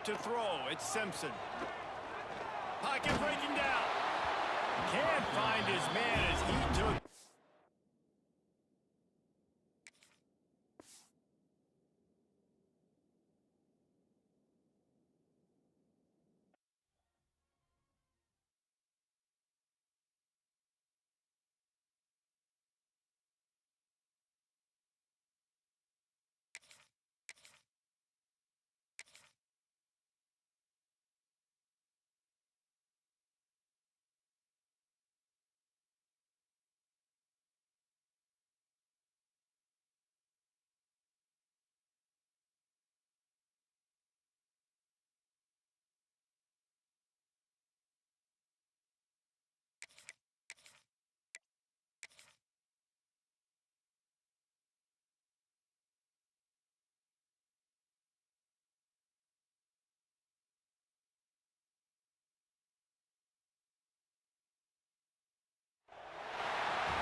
to throw. It's Simpson. Pocket breaking down. Can't find his man as he took.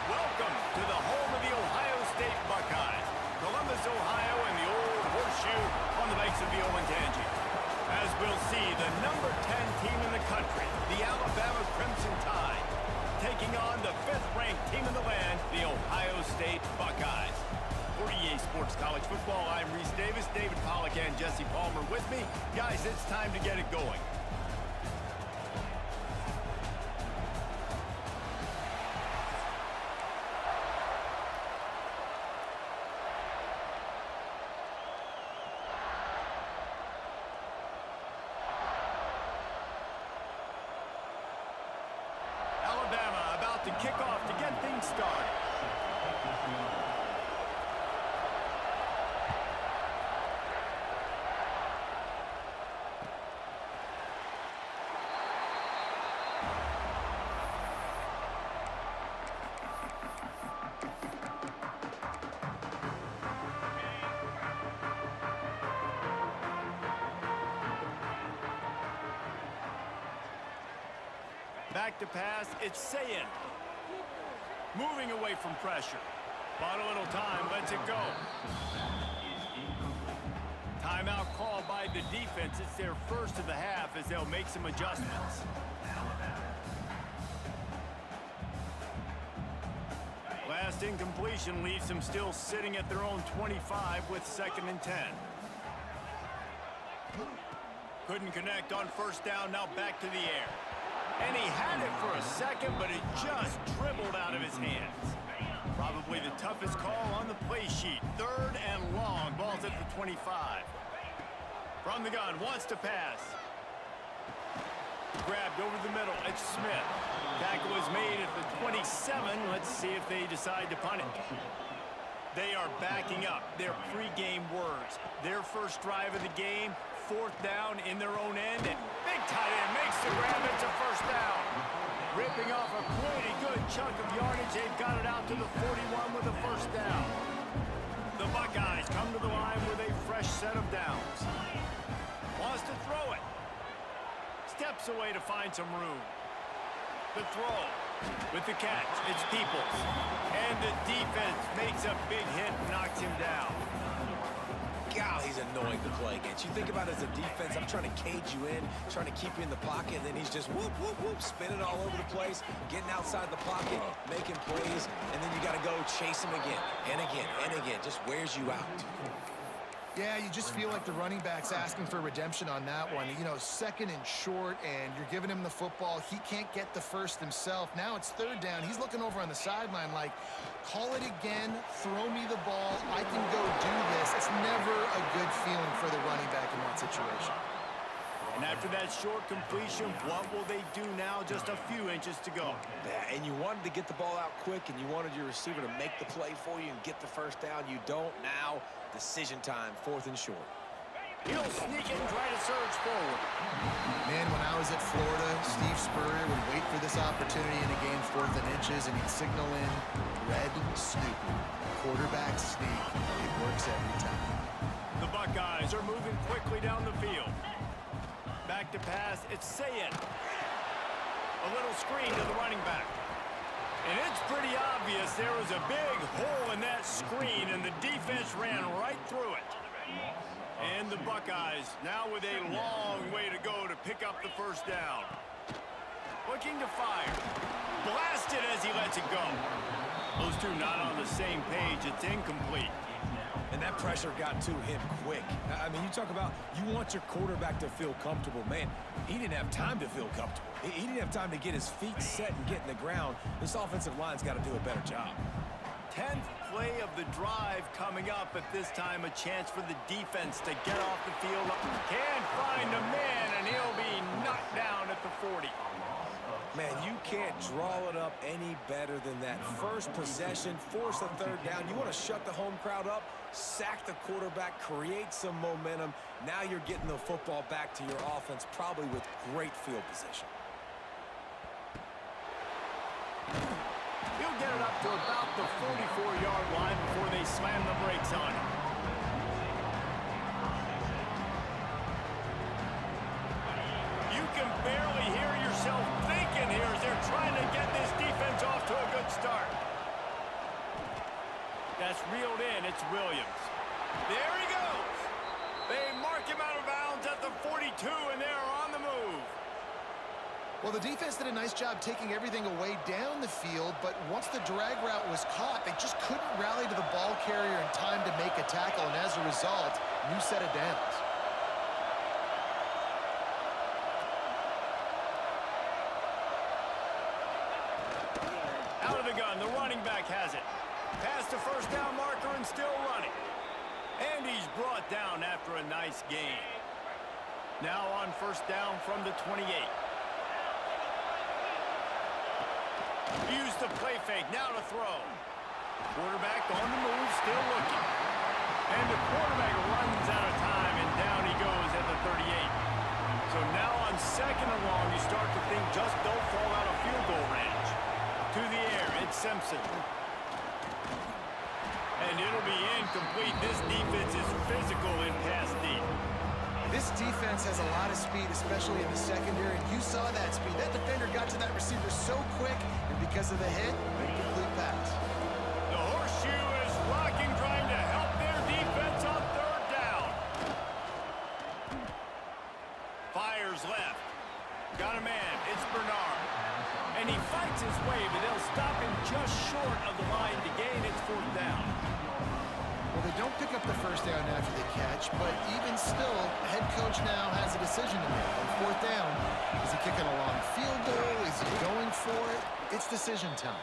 Welcome to the home of the Ohio State Buckeyes, Columbus, Ohio, and the old horseshoe on the banks of the Olentangy. As we'll see, the number 10 team in the country, the Alabama Crimson Tide, taking on the 5th-ranked team in the land, the Ohio State Buckeyes. For EA Sports College Football, I'm Reese Davis, David Pollack, and Jesse Palmer with me. Guys, it's time to get it going. Alabama about to kick off to get things started. Back to pass, it's Sayin. Moving away from pressure. Bought a little time, lets it go. Timeout called by the defense. It's their first of the half as they'll make some adjustments. Last incompletion leaves them still sitting at their own 25 with 2nd and 10. Couldn't connect on first down, now back to the air. And he had it for a second, but it just dribbled out of his hands. Probably the toughest call on the play sheet. 3rd and long. Ball's at the 25. From the gun, wants to pass. Grabbed over the middle. It's Smith. Tackle is made at the 27. Let's see if they decide to punt it. They are backing up their pregame words. Their first drive of the game, 4th down in their own end, and big tight end makes the grab. It's a first down. Ripping off a pretty good chunk of yardage. They've got it out to the 41 with a first down. The Buckeyes come to the line with a fresh set of downs. Wants to throw it. Steps away to find some room. The throw. With the catch, it's Peoples. And the defense makes a big hit and knocks him down. God, he's annoying to play against. You think about it as a defense, I'm trying to cage you in, trying to keep you in the pocket, and then he's just whoop, whoop, whoop, spinning all over the place, getting outside the pocket, making plays, and then you got to go chase him again, and again, and again. Just wears you out. Yeah, you just feel like the running back's asking for redemption on that one. You know, 2nd and short, and you're giving him the football. He can't get the first himself. Now it's 3rd down. He's looking over on the sideline like, call it again, throw me the ball, I can go do this. It's never a good feeling for the running back in that situation. And after that short completion, what will they do now? Just a few inches to go. Yeah, and you wanted to get the ball out quick, and you wanted your receiver to make the play for you and get the first down. You don't now. Decision time, 4th and short. He'll sneak it and try to surge forward. Man, when I was at Florida, Steve Spurrier would wait for this opportunity in a game 4th and inches, and he'd signal in red Snoopy. Quarterback sneak. It works every time. The Buckeyes are moving quickly down the field. Back to pass, it's Sayin. A little screen to the running back. And it's pretty obvious there was a big hole in that screen, and the defense ran right through it. And the Buckeyes now with a long way to go to pick up the first down. Looking to fire. Blasted as he lets it go. Those two not on the same page. It's incomplete. And that pressure got to him quick. I mean, you talk about you want your quarterback to feel comfortable. Man, he didn't have time to feel comfortable. He didn't have time to get his feet set and get in the ground. This offensive line's got to do a better job. 10th play of the drive coming up. At this time, a chance for the defense to get off the field. Can't find a man, and he'll be knocked down at the 40. Man, you can't draw it up any better than that. First possession, force a third down. You want to shut the home crowd up, sack the quarterback, create some momentum. Now you're getting the football back to your offense, probably with great field position. He'll get it up to about the 44-yard line before they slam the brakes on him. You can barely hear yourself thinking here as they're trying to get this defense off to a good start. That's reeled in. It's Williams. There he goes. They mark him out of bounds at the 42, and they're on the move. Well, the defense did a nice job taking everything away down the field, but once the drag route was caught, they just couldn't rally to the ball carrier in time to make a tackle, and as a result, new set of downs. Out of the gun, the running back has it. Past the first down marker and still running. And he's brought down after a nice gain. Now on first down from the 28. Use the play fake, now to throw. Quarterback on the move, still looking. And the quarterback runs out of time, and down he goes at the 38. So now on second and long, you start to think just don't fall out of field goal range. To the air, it's Simpson. And it'll be incomplete. This defense is physical in pass deep. This defense has a lot of speed, especially in the secondary, and you saw that speed. That defender got to that receiver so quick, and because of the hit, incomplete pass. The horseshoe is rocking, trying to help their defense on third down. Fires left. Got a man. It's Bernard. And he fights his way, but they'll stop him just short of the line to gain. It's fourth down. Well, they don't pick up the first down after the catch, but even still, head coach now has a decision to make. On fourth down, is he kicking a long field goal? Is he going for it? It's decision time.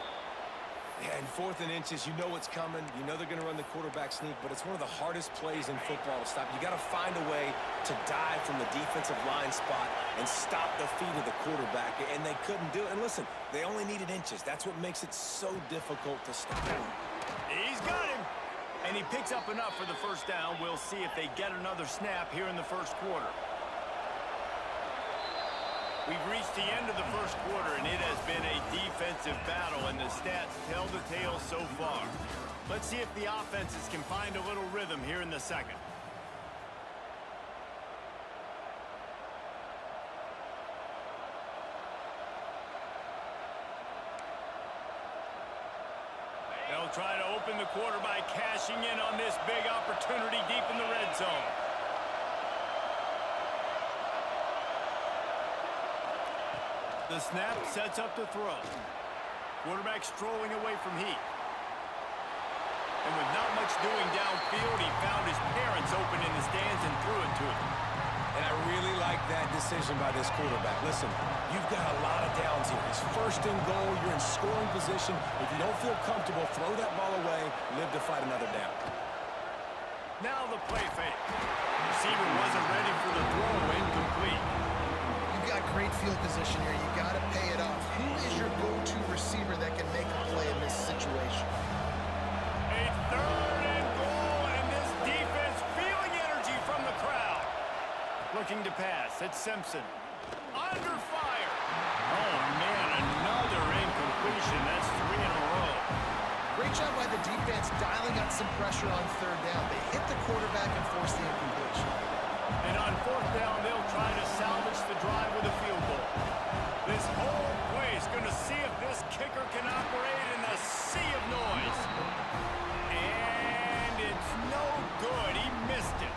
Yeah, in 4th and inches, you know what's coming. You know they're going to run the quarterback sneak, but it's one of the hardest plays in football to stop. You got to find a way to dive from the defensive line spot and stop the feet of the quarterback, and they couldn't do it. And listen, they only needed inches. That's what makes it so difficult to stop. He's got him. And he picks up enough for the first down. We'll see if they get another snap here in the first quarter. We've reached the end of the first quarter, and it has been a defensive battle, and the stats tell the tale so far. Let's see if the offenses can find a little rhythm here in the second. They'll try to open the quarter by cashing in on this big opportunity deep in the red zone. The snap sets up the throw. Quarterback strolling away from Heat. And with not much doing downfield, he found his parents open in the stands and threw it to him. And I really like that decision by this quarterback. Listen, you've got a lot of downs here. It's first and goal. You're in scoring position. If you don't feel comfortable, throw that ball away. Live to fight another down. Now the play fake. Receiver wasn't ready for the throw. Incomplete. You've got great field position here. You got to pay it off. Who is your go-to receiver that can make a play in this situation? A third and goal, and this defense feeling energy from the crowd. Looking to pass. It's Simpson. Under fire. Oh, man, another incompletion. That's 3 in a row. Great job by the defense dialing up some pressure on third down. They hit the quarterback and force the incompletion. And on fourth down, they'll try to salvage the drive with a field goal. This whole place going to see if this kicker can operate in the sea of noise. And it's no good. He missed it.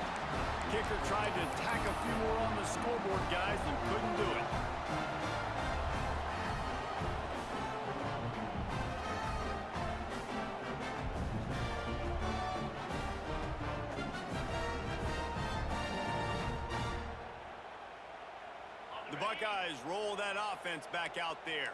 The Buckeyes roll that offense back out there.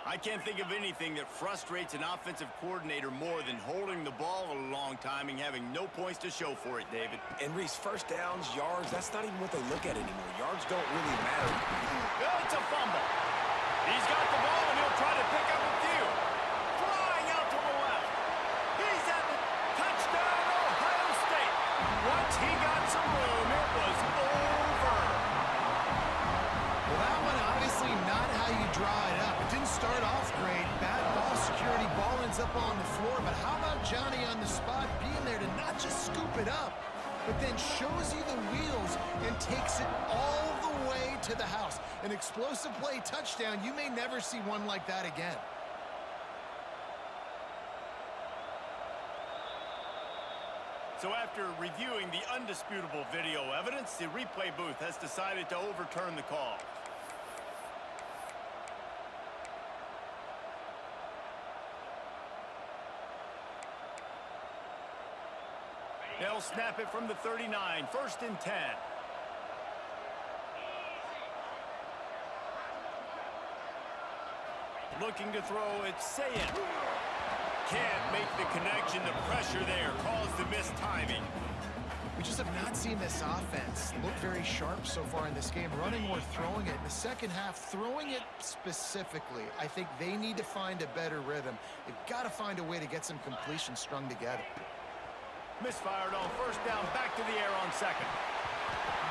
I can't think of anything that frustrates an offensive coordinator more than holding the ball a long time and having no points to show for it, David. And Reese, first downs, yards, that's not even what they look at anymore. Yards don't really matter. Oh, it's a fumble. He's got the ball, and he'll try to pick up a few. Flying out to the left. He's at the touchdown, Ohio State. Once he got some room, it was over. Well, that one obviously not how you draw it up. It didn't start off great. Bad ball security. Ball ends up on the floor. But how about Johnny on the spot being there to not just scoop it up, but then shows you the wheels and takes it all the way to the house. An explosive play touchdown. You may never see one like that again. So after reviewing the undisputable video evidence, the replay booth has decided to overturn the call. They'll snap it from the 39, 1st and 10. Looking to throw, it's Sayin. Can't make the connection. The pressure there caused the missed timing. We just have not seen this offense look very sharp so far in this game, running or throwing it. In the second half, throwing it specifically, I think they need to find a better rhythm. They've got to find a way to get some completions strung together. Misfired on 1st down, back to the air on 2nd.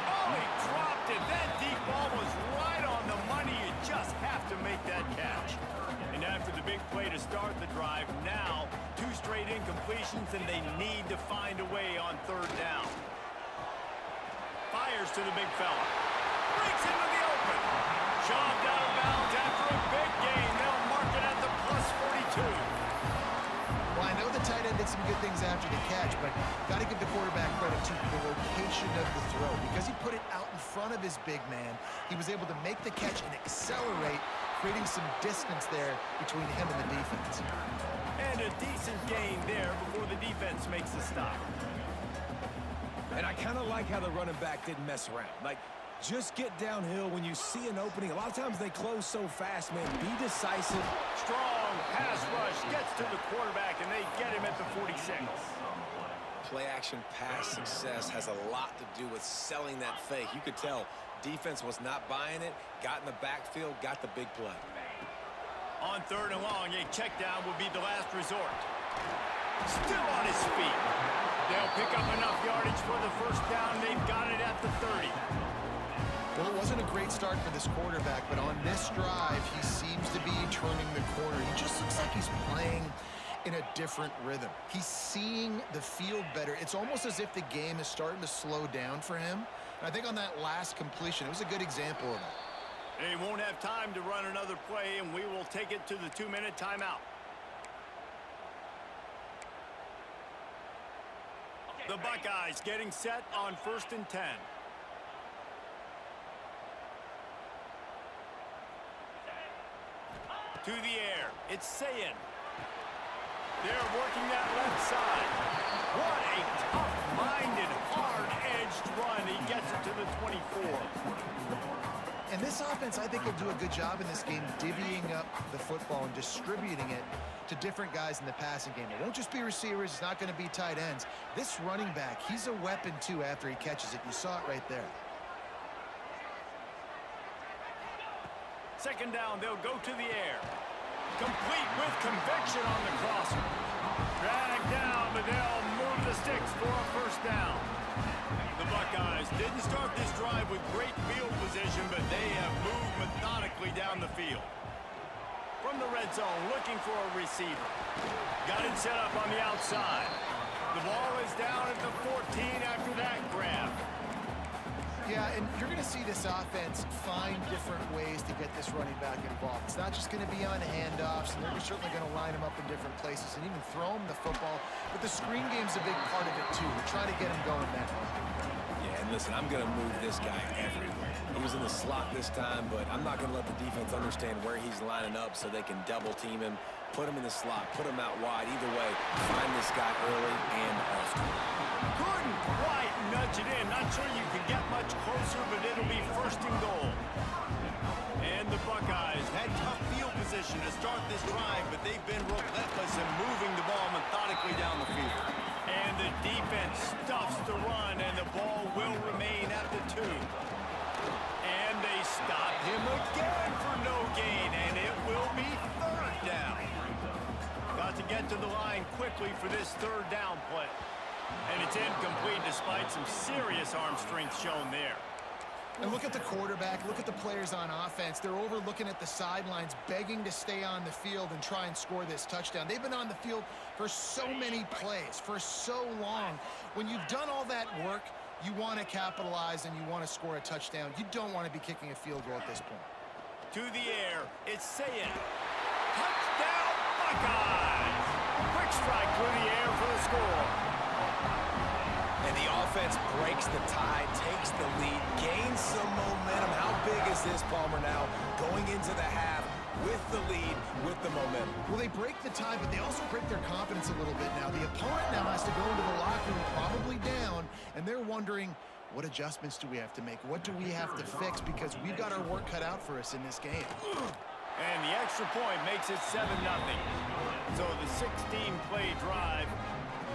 Oh, he dropped it. That deep ball was right on the money. You just have to make that catch. And after the big play to start the drive, now 2 straight incompletions, and they need to find a way on 3rd down. Fires to the big fella. Breaks into the open. Shoved out of bounds after a big gain. They'll mark it at the +42. Well, I know the tight end did some good things after the catch, but got to give the quarterback credit to the location of the throw. Because he put it out in front of his big man, he was able to make the catch and accelerate, creating some distance there between him and the defense. And a decent gain there before the defense makes the stop. And I kind of like how the running back didn't mess around. Like, just get downhill when you see an opening. A lot of times they close so fast, man. Be decisive. Strong pass rush gets to the quarterback, and they get him at the 46. Play-action pass success has a lot to do with selling that fake. You could tell defense was not buying it, got in the backfield, got the big play. On 3rd and long, a check down will be the last resort. Still on his feet. They'll pick up enough yardage for the 1st down. They've got it at the 30. Well, it wasn't a great start for this quarterback, but on this drive, he seems to be turning the corner. He just looks like he's playing in a different rhythm. He's seeing the field better. It's almost as if the game is starting to slow down for him. And I think on that last completion, it was a good example of that. They won't have time to run another play, and we will take it to the 2-minute timeout. The Buckeyes getting set on 1st and 10. To the air, it's Sayin. They're working that left side. What a tough-minded, hard-edged run. He gets it to the 24. And this offense, I think, will do a good job in this game divvying up the football and distributing it to different guys in the passing game. It won't just be receivers. It's not going to be tight ends. This running back, he's a weapon, too, after he catches it. You saw it right there. 2nd down, they'll go to the air. Complete with conviction on the crosser. Drag down, but they'll move the sticks for a 1st down. The Buckeyes didn't start this drive with great field position, but they have moved methodically down the field. From the red zone, looking for a receiver. Got it set up on the outside. The ball is down at the 14 after that grab. Yeah, and you're going to see this offense find different ways to get this running back involved. It's not just going to be on handoffs, and they're certainly going to line him up in different places and even throw him the football. But the screen game's a big part of it, too. We're trying to get him going there. Yeah, and listen, I'm going to move this guy everywhere. He was in the slot this time, but I'm not going to let the defense understand where he's lining up so they can double-team him, put him in the slot, put him out wide. Either way, find this guy early and often. Couldn't quite nudge it in. Not sure you can get much closer, but it'll be 1st and goal. start this drive, but they've been relentless in moving the ball methodically down the field. And the defense stuffs the run, and the ball will remain at the 2. And they stop him again for no gain, and it will be 3rd down. Got to get to the line quickly for this 3rd down play. And it's incomplete despite some serious arm strength shown there. And look at the quarterback, look at the players on offense. They're over looking at the sidelines, begging to stay on the field and try and score this touchdown. They've been on the field for so many plays, for so long. When you've done all that work, you want to capitalize and you want to score a touchdown. You don't want to be kicking a field goal at this point. To the air, it's Saying. Touchdown, Buckeyes! Quick strike through the air for the score. And the offense breaks the tie, takes the lead, gains some momentum. How big is this, Palmer, now going into the half with the lead, with the momentum? Well, they break the tie, but they also break their confidence a little bit now. The opponent now has to go into the locker room probably down, and they're wondering, what adjustments do we have to make? What do we have to fix? Because we've got our work cut out for us in this game. And the extra point makes it 7-0. So the 16-play drive,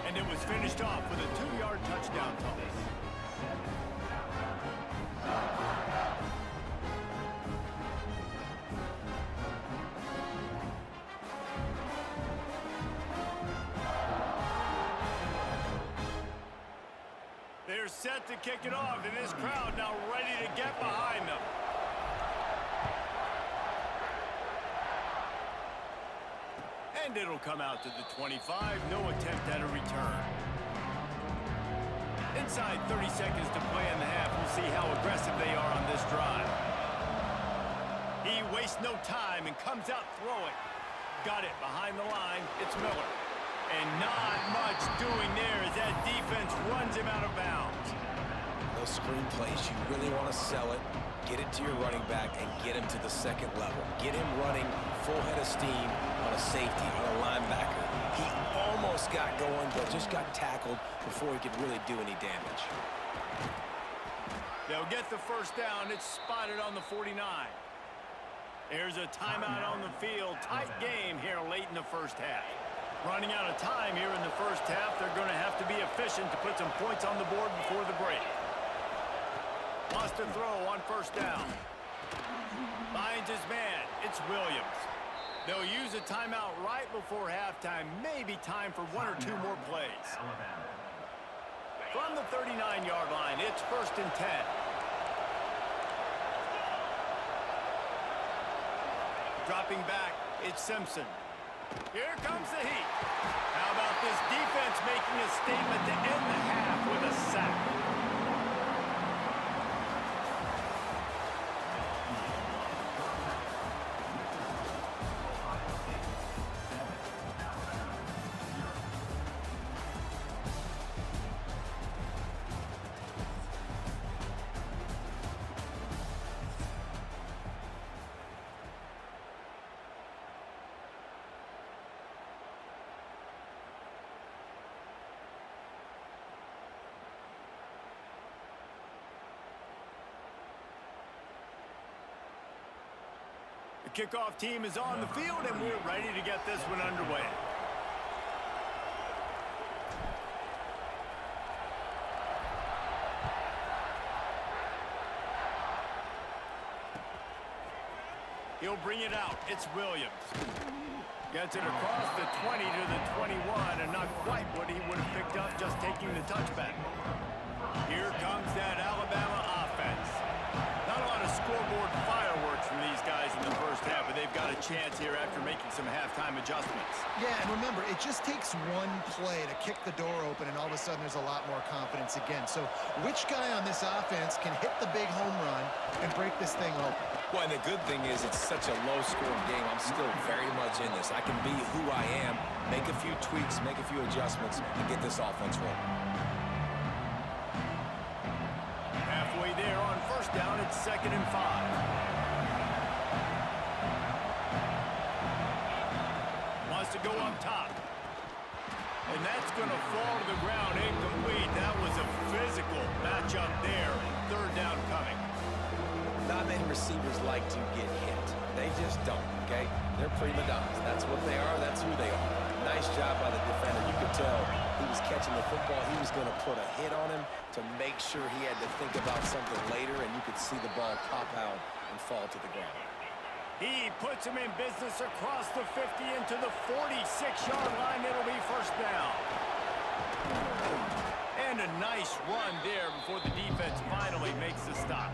and it was finished off with a 2-yard touchdown toss. They're set to kick it off, and this crowd now ready to get behind them. And it'll come out to the 25. No attempt at a return. Inside 30 seconds to play in the half. We'll see how aggressive they are on this drive. He wastes no time and comes out throwing. Got it behind the line. It's Miller. And not much doing there as that defense runs him out of bounds. Those screen plays, you really want to sell it, get it to your running back, and get him to the second level. Get him running full head of steam on a safety, on a linebacker. He almost got going, but just got tackled before he could really do any damage. They'll get the first down. It's spotted on the 49. There's a timeout on the field. Tight game here late in the first half. Running out of time here in the first half. They're going to have to be efficient to put some points on the board before the break. Lost a throw on first down. Finds his man. It's Williams. They'll use a timeout right before halftime. Maybe time for 1 or 2 more plays. From the 39-yard line, it's 1st and 10. Dropping back, it's Simpson. Here comes the heat. How about this defense making a statement to end the half with a sack? The kickoff team is on the field, and we're ready to get this one underway. He'll bring it out. It's Williams. Gets it across the 20 to the 21, and not quite what he would have picked up just taking the touchback. Here comes that Alabama offense. Not a lot of scoreboard fireworks from these guys in the first half, but they've got a chance here after making some halftime adjustments. Yeah, and remember, it just takes one play to kick the door open, and all of a sudden there's a lot more confidence again. So which guy on this offense can hit the big home run and break this thing open? Well, and the good thing is it's such a low-scoring game. I'm still very much in this. I can be who I am, make a few tweaks, make a few adjustments, and get this offense rolling. Halfway there on first down, it's 2nd and 5. Wants to go up top. And that's going to fall to the ground incomplete. That was a physical matchup there. 3rd down coming. Not many receivers like to get hit. They just don't, okay? They're prima donnas. That's what they are. That's who they are. Nice job by the defender. You could tell he was catching the football. He was going to put a hit on him to make sure he had to think about something later, and you could see the ball pop out and fall to the ground. He puts him in business across the 50 into the 46-yard line. It'll be first down. And a nice run there before the defense finally makes the stop.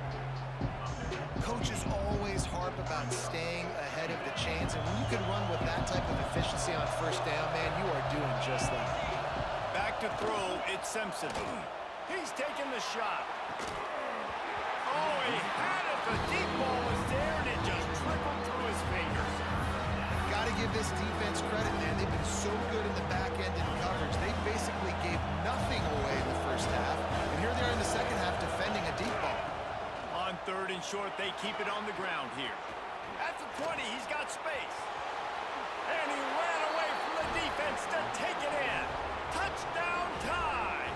Coaches always harp about staying ahead of the chains, and when you can run with that type of efficiency on first down, man, you are doing just that. Back to throw, it's Simpson. He's taking the shot. Oh, he had it. The deep ball was there, and it just trickled through his fingers. Got to give this defense credit, man. They've been so good in the back end in coverage. They basically gave nothing away in the first half, and here they are in the second half defending a deep ball. On third and short, they keep it on the ground here. At the 20, he's got space. And he ran away from the defense to take it in. Touchdown time!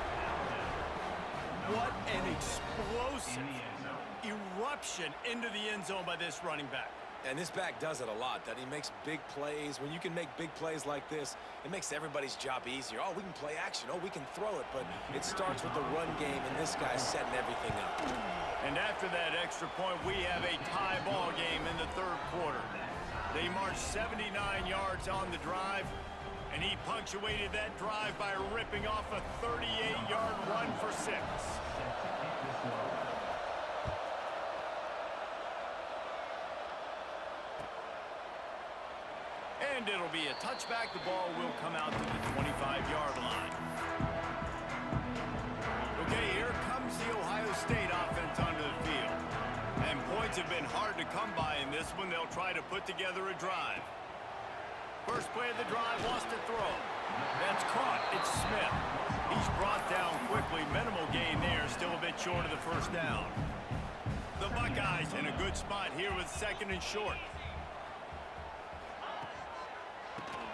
What an explosive eruption into the end zone by this running back. And this back does it a lot, that he makes big plays. When you can make big plays like this, it makes everybody's job easier. Oh, we can play action. Oh, we can throw it. But it starts with the run game, and this guy's setting everything up. And after that extra point, we have a tie ball game in the third quarter. They marched 79 yards on the drive, and he punctuated that drive by ripping off a 38-yard run for 6. And it'll be a touchback. The ball will come out to the 25-yard line. Okay, here comes the Ohio State offense onto the field. And points have been hard to come by in this one. They'll try to put together a drive. First play of the drive, wants to throw. That's caught. It's Smith. He's brought down quickly. Minimal gain there. Still a bit short of the first down. The Buckeyes in a good spot here with second and short.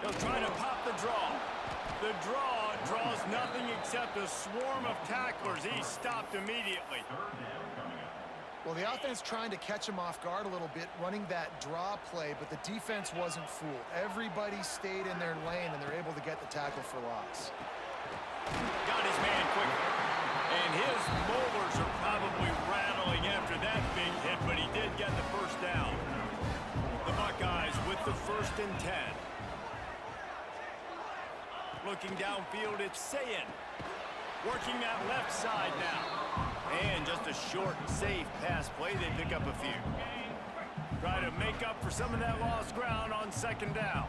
They'll try to pop the draw. The draw draws nothing except a swarm of tacklers. He's stopped immediately. Well, the offense trying to catch him off guard a little bit, running that draw play, but the defense wasn't fooled. Everybody stayed in their lane, and they're able to get the tackle for loss. Got his man quickly. And his molars are probably rattling after that big hit, but he did get the first down. The Buckeyes with the 1st and 10. Looking downfield, it's Sayin. Working that left side now. And just a short, safe pass play. They pick up a few. Try to make up for some of that lost ground on second down.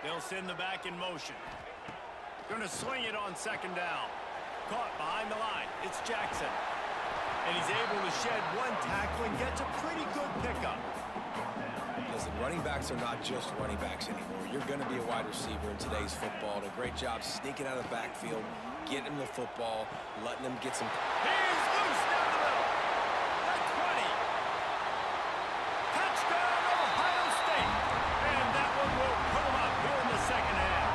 They'll send the back in motion. Going to swing it on second down. Caught behind the line. It's Jackson. And he's able to shed one tackle and gets a pretty good pickup. Listen, running backs are not just running backs anymore. You're going to be a wide receiver in today's football. And a great job sneaking out of the backfield, getting him the football, letting him get some... He's loose down the middle. At 20. Touchdown, Ohio State. And that one will put him up here in the second half.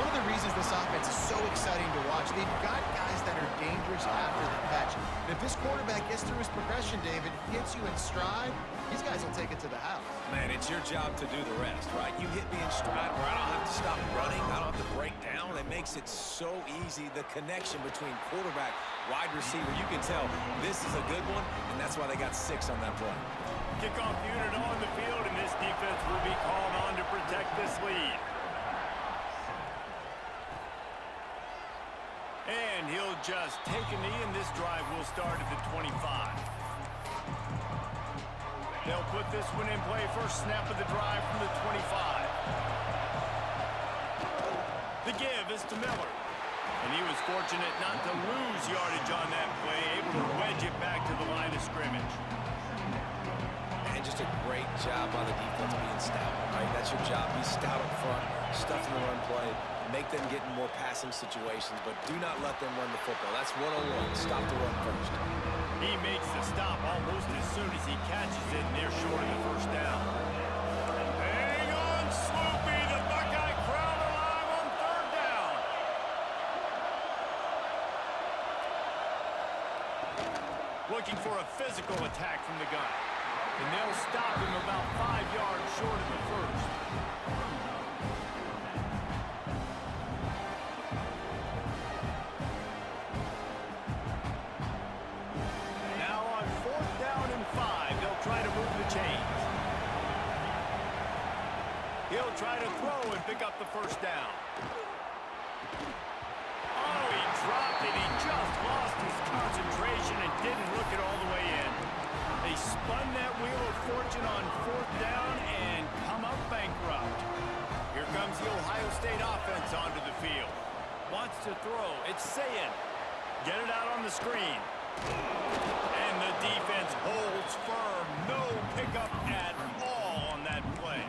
One of the reasons this offense is so exciting to watch, they've got guys that are dangerous after the catch. And if this quarterback gets through his progression, David, hits you in stride, these guys will take it to the house. Man, it's your job to do the rest, right? You hit me in stride where I don't have to stop running, I don't have to break down. It makes it so easy, the connection between quarterback, wide receiver. You can tell this is a good one, and that's why they got 6 on that play. Kickoff unit on the field, and this defense will be called on to protect this lead. And he'll just take a knee, and this drive will start at the 25. They'll put this one in play. First snap of the drive from the 25. The give is to Miller. And he was fortunate not to lose yardage on that play, able to wedge it back to the line of scrimmage. And just a great job by the defense being stout, right? That's your job. Be stout up front, stuff in the run play, make them get in more passing situations, but do not let them run the football. That's 101. Stop the run first. He makes the stop almost as soon as he catches it, and they're short of the first down. Hang on, Sloopy. The Buckeye crowd alive on third down. Looking for a physical attack from the gun. And they'll stop him about 5 yards short of the first. Now on 4th down and 5, they'll try to move the chains. He'll try to throw and pick up the first down. Oh, he dropped it. He just lost his concentration and didn't look it all the way in. They spun that wheel of fortune on 4th down and come up bankrupt. Here comes the Ohio State offense onto the field. Wants to throw. It's Sayin. Get it out on the screen. And the defense holds firm. No pickup at all on that play.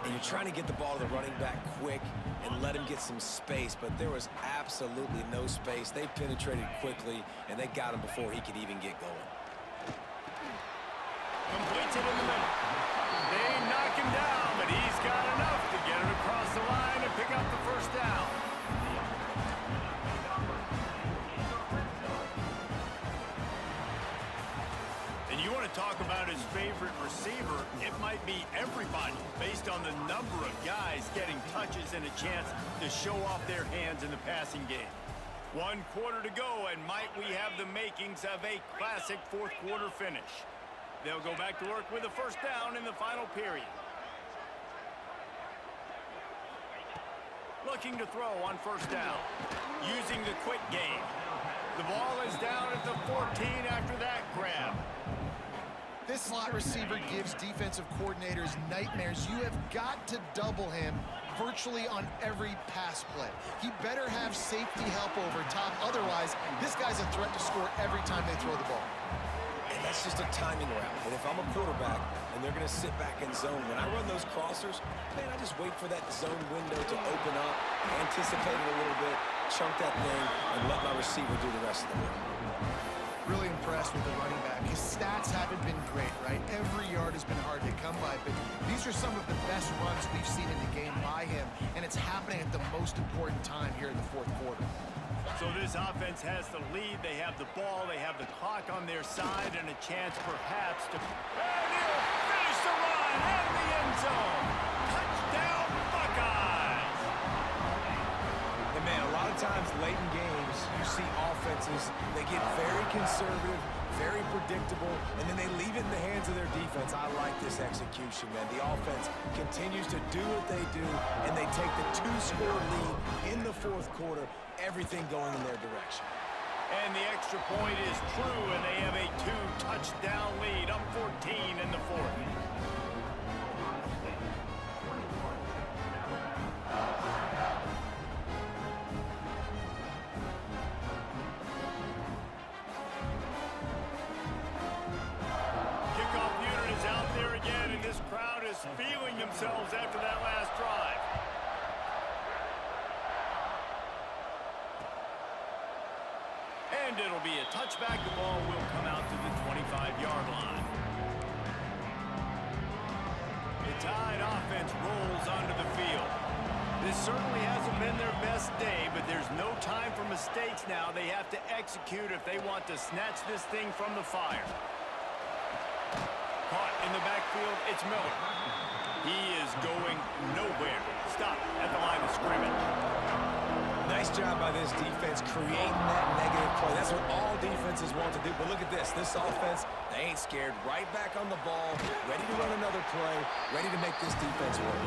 And you're trying to get the ball to the running back quick and let him get some space, but there was absolutely no space. They penetrated quickly, and they got him before he could even get going. Completes it in the middle. They knock him down, but he's got enough to get it across the line and pick up the first down. And you want to talk about his favorite receiver, it might be everybody based on the number of guys getting touches and a chance to show off their hands in the passing game. 1 quarter to go, and might we have the makings of a classic 4th quarter finish. They'll go back to work with a first down in the final period. Looking to throw on 1st down. Using the quick game. The ball is down at the 14 after that grab. This slot receiver gives defensive coordinators nightmares. You have got to double him virtually on every pass play. He better have safety help over top. Otherwise, this guy's a threat to score every time they throw the ball. And that's just a timing route. And if I'm a quarterback and they're going to sit back in zone, when I run those crossers, man, I just wait for that zone window to open up, anticipate it a little bit, chunk that thing, and let my receiver do the rest of the work. Really impressed with the running back. His stats haven't been great, right? Every yard has been hard to come by, but these are some of the best runs we've seen in the game by him, and it's happening at the most important time here in the 4th quarter. So this offense has the lead. They have the ball. They have the clock on their side and a chance perhaps to... And he'll finish the run and the end zone. Touchdown, Buckeyes! And man, a lot of times late in games, you see offenses, they get very conservative, very predictable, and then they leave it in the hands of their defense. I like this execution, man. The offense continues to do what they do, and they take the 2-score lead in the 4th quarter, everything going in their direction. And the extra point is true, and they have a 2-touchdown lead, up 14 in the 4th. Kickoff unit is out there again, and this crowd is feeling themselves after that last drive. And it'll be a touchback. The ball will come out to the 25-yard line. The Tide offense rolls onto the field. This certainly hasn't been their best day, but there's no time for mistakes now. They have to execute if they want to snatch this thing from the fire. Caught in the backfield, it's Miller. He is going nowhere. Stop at the line of scrimmage. Nice job by this defense creating that negative play. That's what all defenses want to do. But look at this. This offense, they ain't scared. Right back on the ball, ready to run another play, ready to make this defense work.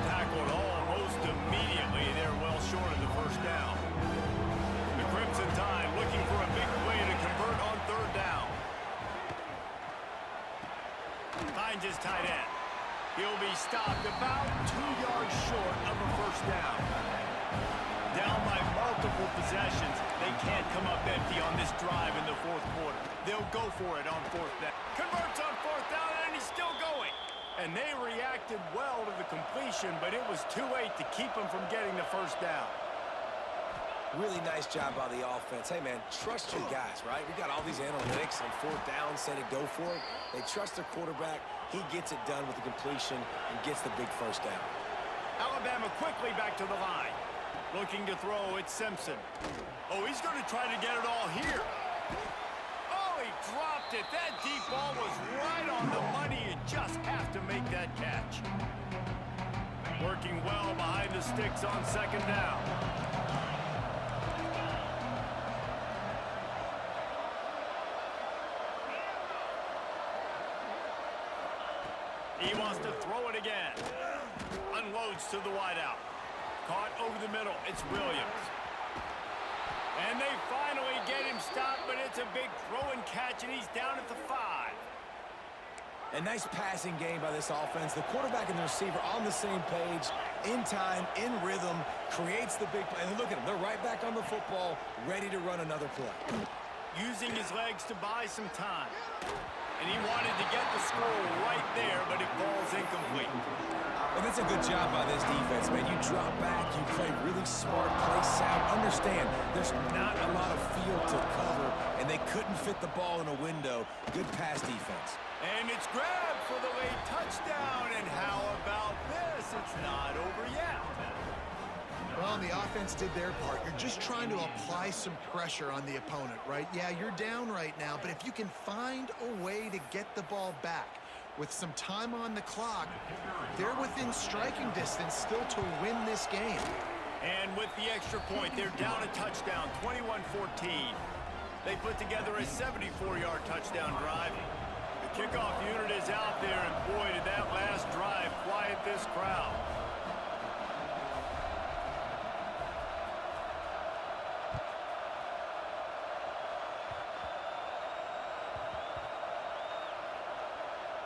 Tackled almost immediately. They're well short of the first down. The Crimson Tide looking for a big play to convert on 3rd down. Finds his tight end. He'll be stopped about 2 yards short of a first down. Down by multiple possessions. They can't come up empty on this drive in the 4th quarter. They'll go for it on 4th down. Converts on 4th down, and he's still going. And they reacted well to the completion, but it was too late to keep him from getting the first down. Really nice job by the offense. Hey, man, trust your guys, right? We got all these analytics on 4th down, say to go for it. They trust their quarterback. He gets it done with the completion and gets the big first down. Alabama quickly back to the line. Looking to throw, it's Simpson. Oh, he's going to try to get it all here. dropped it. That deep ball was right on the money. You just have to make that catch. Working well behind the sticks on second down. He wants to throw it again. Unloads to the wideout. Caught over the middle. It's Williams. And they finally get him stopped, but it's a big throw and catch, and he's down at the 5. A nice passing game by this offense. The quarterback and the receiver on the same page, in time, in rhythm, creates the big play. And look at them. They're right back on the football, ready to run another play. Using his legs to buy some time. And he wanted to get the score right there, but it falls incomplete. And that's a good job by this defense, man. You drop back, you play really smart, play sound. Understand, there's not a lot of field to cover, and they couldn't fit the ball in a window. Good pass defense. And it's grabbed for the late touchdown. And how about this? It's not over yet. Well, the offense did their part. You're just trying to apply some pressure on the opponent, right? Yeah, you're down right now, but if you can find a way to get the ball back with some time on the clock, they're within striking distance still to win this game. And with the extra point, they're down a touchdown, 21-14. They put together a 74-yard touchdown drive. The kickoff unit is out there, and boy, did that last drive quiet this crowd.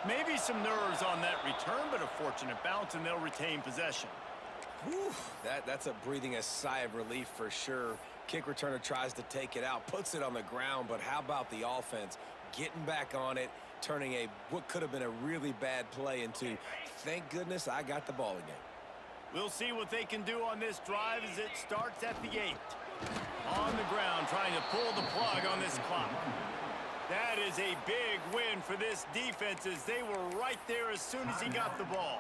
Maybe some nerves on that return, but a fortunate bounce, and they'll retain possession. Whew, that's a breathing a sigh of relief for sure. Kick returner tries to take it out, puts it on the ground, but how about the offense getting back on it, turning what could have been a really bad play into, thank goodness I got the ball again. We'll see what they can do on this drive as it starts at the 8. On the ground, trying to pull the plug on this clock. That is a big win for this defense as they were right there as soon as he got the ball.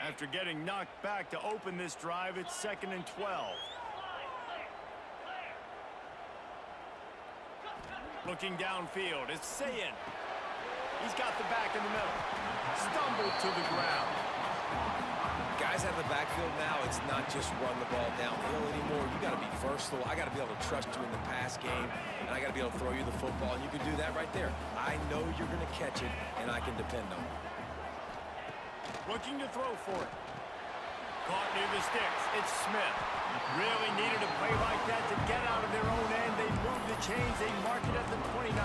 After getting knocked back to open this drive, it's 2nd and 12. Looking downfield, it's Sayin. He's got the back in the middle. Stumbled to the ground. Guys out of the backfield now, it's not just run the ball downhill anymore. You got to be versatile. I got to be able to trust you in the pass game, and I got to be able to throw you the football, and you can do that right there. I know you're going to catch it, and I can depend on it. Looking to throw for it. Caught near the sticks. It's Smith. Really needed a play like that to get out of their own end. They moved the chains. They marked it at the 29.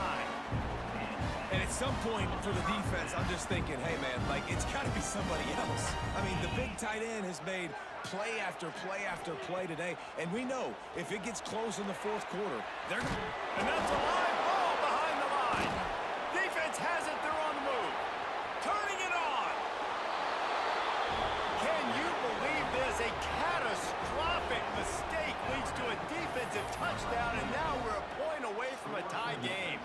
And at some point for the defense, I'm just thinking, hey, man, like, it's got to be somebody else. I mean, the big tight end has made play after play after play today, and we know if it gets close in the 4th quarter, they're going to... And that's a live ball behind the line. Defense has it. They're on the move. Turning it on. Can you believe this? A catastrophic mistake leads to a defensive touchdown, and now we're a point away from a tie game.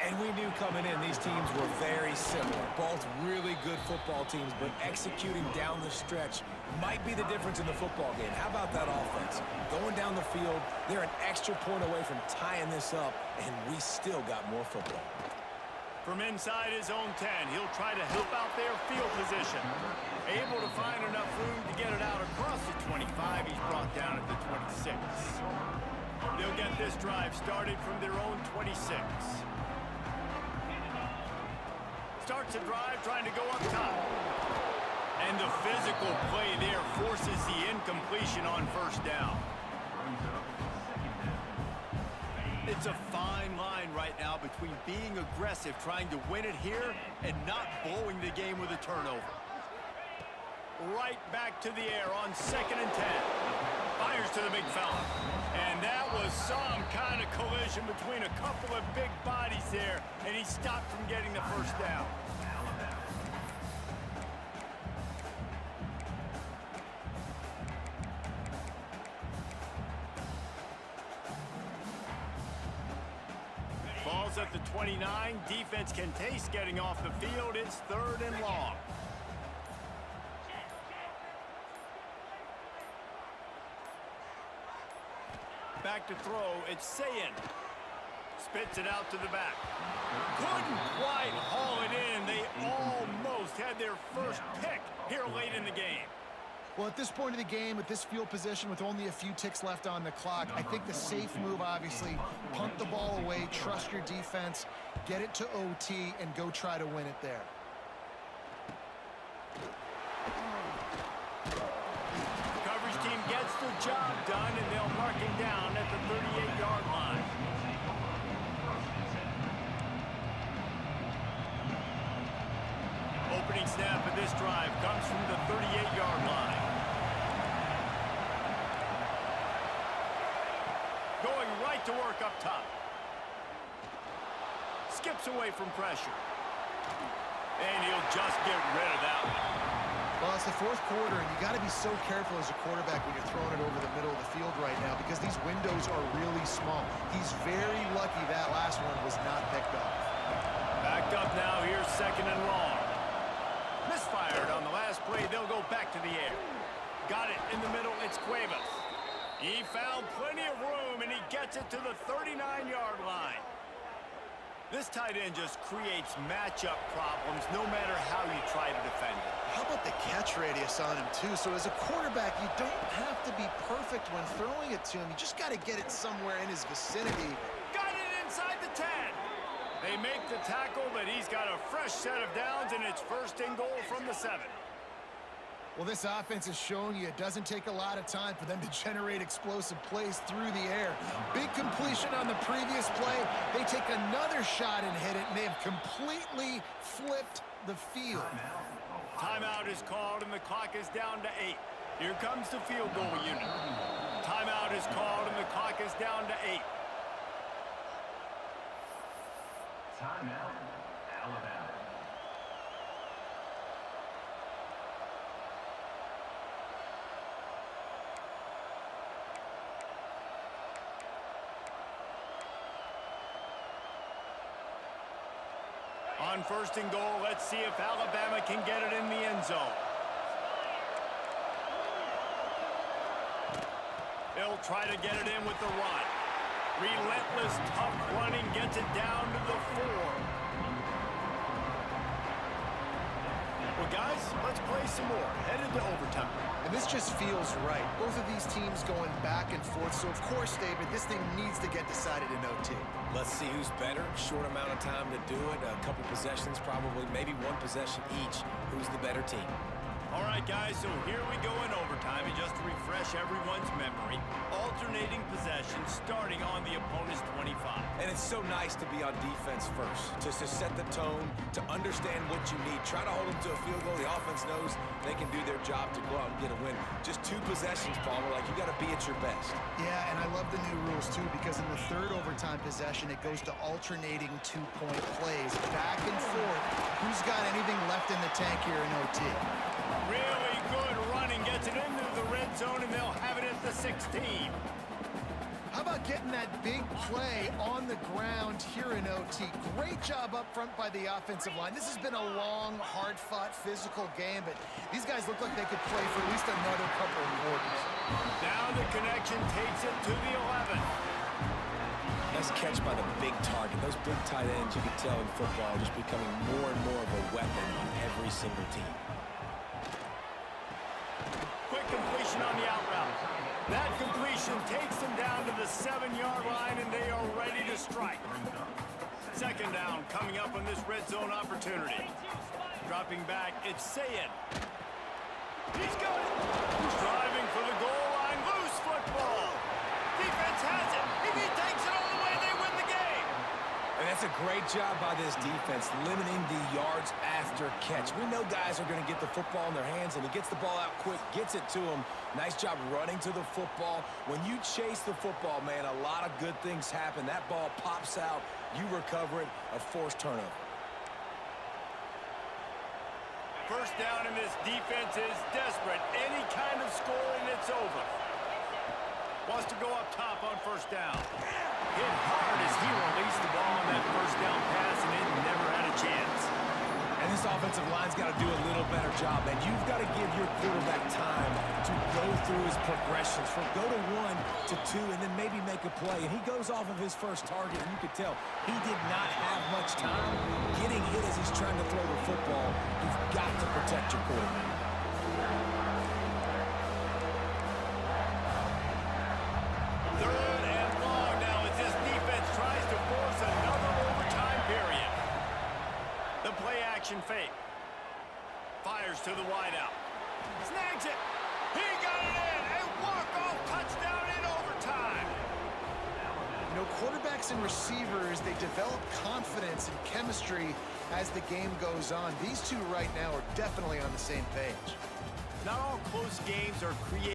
And we knew coming in, these teams were very similar. Both really good football teams, but executing down the stretch might be the difference in the football game. How about that offense? Going down the field, they're an extra point away from tying this up, and we still got more football. From inside his own 10, he'll try to help out their field position. Able to find enough room to get it out across the 25. He's brought down at the 26. They'll get this drive started from their own 26. Starts a drive trying to go up top. And the physical play there forces the incompletion on 1st down. It's a fine line right now between being aggressive, trying to win it here, and not blowing the game with a turnover. Right back to the air on 2nd and 10. Fires to the big fella. And that was some kind of collision between a couple of big bodies there, and he stopped from getting the 1st down. Ball's at the 29. Defense can taste getting off the field. It's 3rd and long. Back to throw. It's Sayin. Spits it out to the back. Couldn't quite haul it in. They almost had their first pick here late in the game. Well, at this point of the game, with this field position, with only a few ticks left on the clock, I think the safe move, obviously, punt the ball away, trust your defense, get it to OT, and go try to win it there. Coverage team gets the job done, and they'll mark him down at the 38-yard line. Opening snap of this drive comes from the 38-yard line. Going right to work up top. Skips away from pressure. And he'll just get rid of that one. Well, it's the fourth quarter, and you got to be so careful as a quarterback when you're throwing it over the middle of the field right now because these windows are really small. He's very lucky that last one was not picked up. Backed up now. Here's second and long. Misfired on the last play. They'll go back to the air. Got it in the middle. It's Cuevas. He found plenty of room, and he gets it to the 39-yard line. This tight end just creates matchup problems no matter how you try to defend it. How about the catch radius on him, too? So as a quarterback, you don't have to be perfect when throwing it to him. You just got to get it somewhere in his vicinity. Got it inside the 10. They make the tackle, but he's got a fresh set of downs, and it's first and goal from the 7. Well, this offense is showing you it doesn't take a lot of time for them to generate explosive plays through the air. Big completion on the previous play. They take another shot and hit it, and they have completely flipped the field. Timeout is called, and the clock is down to 8. Here comes the field goal unit. Timeout is called, and the clock is down to 8. Timeout, Alabama. On first and goal, let's see if Alabama can get it in the end zone. They'll try to get it in with the run. Relentless, tough running gets it down to the 4. Well, guys, let's play some more. Headed to overtime. And this just feels right. Both of these teams going back and forth. So, of course, David, this thing needs to get decided in OT. Let's see who's better. Short amount of time to do it. A couple possessions, probably maybe one possession each. Who's the better team? All right, guys, so here we go in overtime. And just to refresh everyone's memory, alternating possessions starting on the opponent's 25. And it's so nice to be on defense first, just to set the tone, to understand what you need. Try to hold them to a field goal. The offense knows they can do their job to go out and get a win. Just 2 possessions, Palmer, like you got to be at your best. Yeah, and I love the new rules, too, because in the third overtime possession, it goes to alternating 2-point plays. Back and forth. Who's got anything left in the tank here in OT? Really good running, gets it into the red zone, and they'll have it at the 16. How about getting that big play on the ground here in OT? Great job up front by the offensive line. This has been a long, hard-fought, physical game, but these guys look like they could play for at least another couple of quarters. Now the connection takes it to the 11. Nice catch by the big target. Those big tight ends, you can tell in football, are just becoming more and more of a weapon on every single team. Quick completion on the out route. That completion takes them down to the 7-yard line, and they are ready to strike. Second down coming up on this red zone opportunity. Dropping back, it's Sayin. He's got it. Driving for the goal line. Loose football. Defense has it. If he takes it all the way, they win the game. And that's a great job by this defense, limiting the yards after catch. We know guys are going to get the football in their hands, and he gets the ball out quick, gets it to him. Nice job running to the football. When you chase the football, man, a lot of good things happen. That ball pops out. You recover it, a forced turnover. First down, and this defense is desperate. Any kind of score, and it's over. Wants to go up top on first down. Hit hard as he released the ball on that first down pass, and it never had a chance. And this offensive line's got to do a little better job, and you've got to give your quarterback time to go through his progressions from go to 1 to 2 and then maybe make a play. And he goes off of his first target, and you could tell he did not have much time getting hit as he's trying to throw the football. You've got to protect your quarterback. Third and long now as this defense tries to force another overtime period. The play action fake. Fires to the wideout. Snags it. He got it in. A walk-off touchdown in overtime. You know, quarterbacks and receivers, they develop confidence and chemistry as the game goes on. These two right now are definitely on the same page. Not all close games are created.